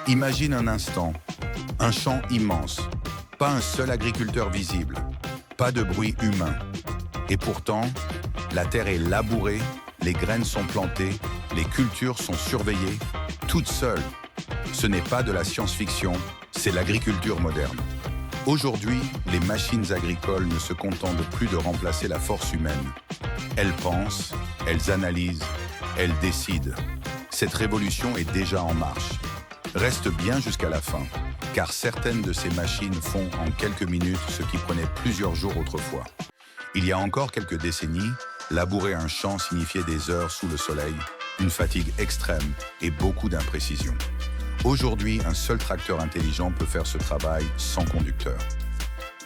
Imagine un instant, un champ immense, pas un seul agriculteur visible, pas de bruit humain. Et pourtant, la terre est labourée, les graines sont plantées, les cultures sont surveillées, toutes seules. Ce n'est pas de la science-fiction, c'est l'agriculture moderne. Aujourd'hui, les machines agricoles ne se contentent plus de remplacer la force humaine. Elles pensent, elles analysent, elles décident. Cette révolution est déjà en marche. Reste bien jusqu'à la fin, car certaines de ces machines font en quelques minutes ce qui prenait plusieurs jours autrefois. Il y a encore quelques décennies, labourer un champ signifiait des heures sous le soleil, une fatigue extrême et beaucoup d'imprécisions. Aujourd'hui, un seul tracteur intelligent peut faire ce travail sans conducteur.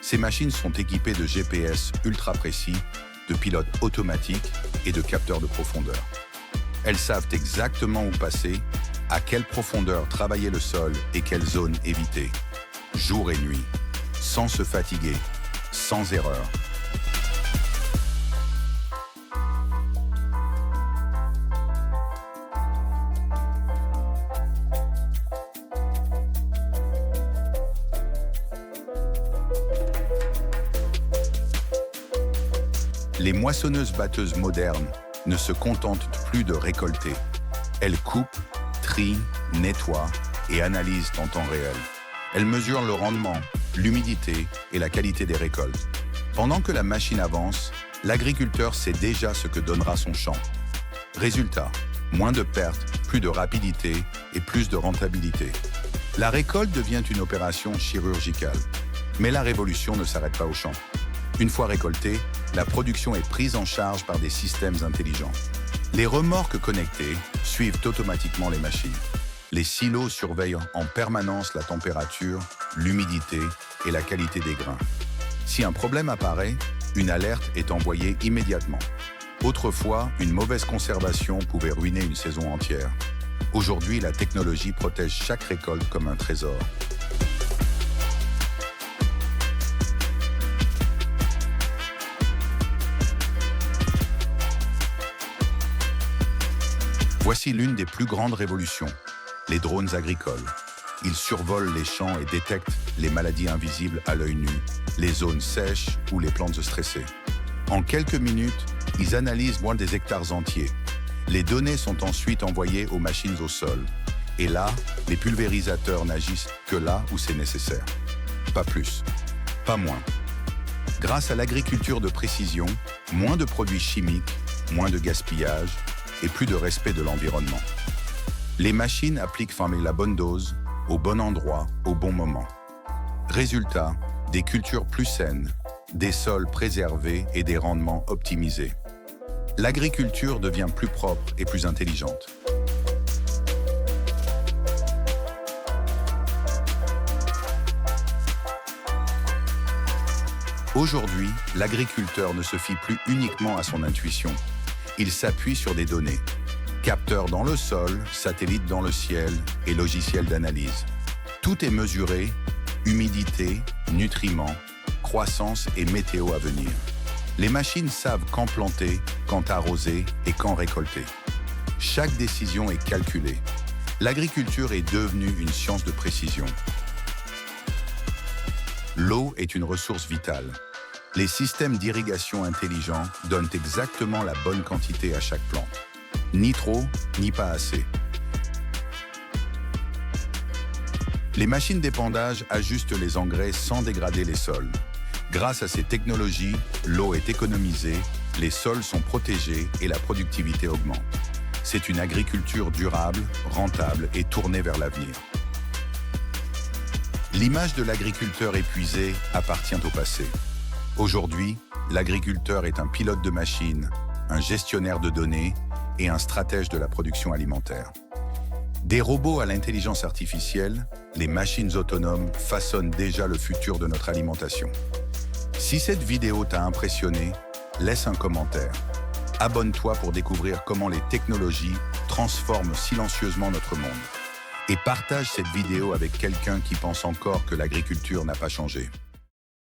Ces machines sont équipées de GPS ultra précis, de pilotes automatiques et de capteurs de profondeur. Elles savent exactement où passer, à quelle profondeur travailler le sol et quelle zone éviter, jour et nuit, sans se fatiguer, sans erreur. Les moissonneuses-batteuses modernes ne se contentent plus de récolter. Elles coupent, trient, nettoient et analysent en temps réel. Elles mesurent le rendement, l'humidité et la qualité des récoltes. Pendant que la machine avance, l'agriculteur sait déjà ce que donnera son champ. Résultat, moins de pertes, plus de rapidité et plus de rentabilité. La récolte devient une opération chirurgicale. Mais la révolution ne s'arrête pas au champ. Une fois récoltée, la production est prise en charge par des systèmes intelligents. Les remorques connectées suivent automatiquement les machines. Les silos surveillent en permanence la température, l'humidité et la qualité des grains. Si un problème apparaît, une alerte est envoyée immédiatement. Autrefois, une mauvaise conservation pouvait ruiner une saison entière. Aujourd'hui, la technologie protège chaque récolte comme un trésor. Voici l'une des plus grandes révolutions, les drones agricoles. Ils survolent les champs et détectent les maladies invisibles à l'œil nu, les zones sèches ou les plantes stressées. En quelques minutes, ils analysent moins des hectares entiers. Les données sont ensuite envoyées aux machines au sol. Et là, les pulvérisateurs n'agissent que là où c'est nécessaire. Pas plus, pas moins. Grâce à l'agriculture de précision, moins de produits chimiques, moins de gaspillage, et plus de respect de l'environnement. Les machines appliquent la bonne dose, au bon endroit, au bon moment. Résultat, des cultures plus saines, des sols préservés et des rendements optimisés. L'agriculture devient plus propre et plus intelligente. Aujourd'hui, l'agriculteur ne se fie plus uniquement à son intuition. Il s'appuie sur des données. Capteurs dans le sol, satellites dans le ciel et logiciels d'analyse. Tout est mesuré, humidité, nutriments, croissance et météo à venir. Les machines savent quand planter, quand arroser et quand récolter. Chaque décision est calculée. L'agriculture est devenue une science de précision. L'eau est une ressource vitale. Les systèmes d'irrigation intelligents donnent exactement la bonne quantité à chaque plante. Ni trop, ni pas assez. Les machines d'épandage ajustent les engrais sans dégrader les sols. Grâce à ces technologies, l'eau est économisée, les sols sont protégés et la productivité augmente. C'est une agriculture durable, rentable et tournée vers l'avenir. L'image de l'agriculteur épuisé appartient au passé. Aujourd'hui, l'agriculteur est un pilote de machine, un gestionnaire de données et un stratège de la production alimentaire. Des robots à l'intelligence artificielle, les machines autonomes façonnent déjà le futur de notre alimentation. Si cette vidéo t'a impressionné, laisse un commentaire. Abonne-toi pour découvrir comment les technologies transforment silencieusement notre monde. Et partage cette vidéo avec quelqu'un qui pense encore que l'agriculture n'a pas changé.